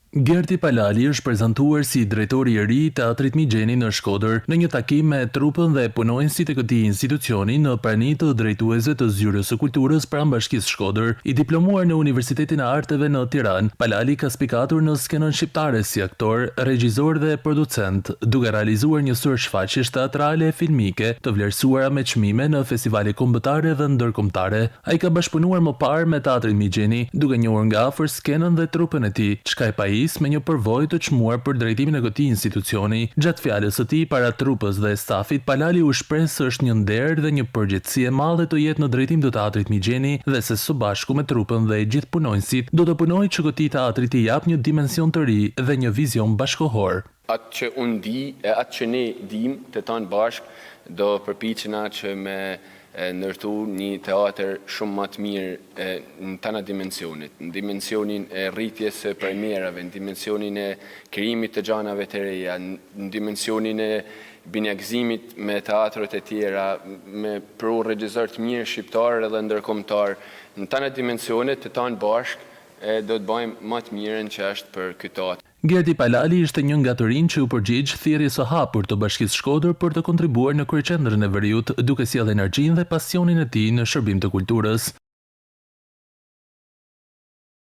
Gerti Palali është prezantuar si drejtori i ri i Teatrit Migjeni në Shkodër në një takim me trupën dhe punonësit e këtij institucioni në prani të drejtuesve të Zyrës së Kulturës pranë Bashkisë Shkodër. I diplomuar në Universitetin e Arteve në Tiranë, Palali ka spikatur në skenën shqiptare si aktor, regjisor dhe producent, duke realizuar një sër shfaqjesh teatrale e filmike të vlerësuara me çmime në festivale kombëtare dhe ndërkombëtare. Ai ka bashkëpunuar më parë me Teatrin Migjeni, duke njohur nga afër skenën dhe trupën e tij, çka e me një përvojë të çmuar për drejtimin e këtij institucioni. Gjatë fjalës së tij para trupës dhe stafit, Palali u shpreh se është një nder dhe një përgjegjësi e madhe të jetë në drejtim të Teatrit Migjeni dhe se së bashku me trupën dhe gjithë punonësit do të punojë që këtij teatri t'i jap një dimension të ri dhe një vizion bashkëkohor. Atë që unë di e atë që ne dim të tanë bashkë do përpiqena që me ndërtu një teatr shumë më të mirë në tana dimensionit, në dimensionin e rritjes së premierave, në dimensionin e krijimit të gjanave të reja, në dimensionin e binjakëzimit me teatrët e tjera, me pru regjisor të mirë shqiptar edhe ndërkombëtar, në tana dimensionet të tanë bashkë do të bëjmë më të mirën që është për ky teatr. Gerti Palali ishte një nga të rinj që u përgjigj thirrjes së hapur të Bashkisë Shkodër për të kontribuar në kryeqendrën e Veriut, duke sjellë energjinë dhe pasionin e tij në shërbim të kulturës.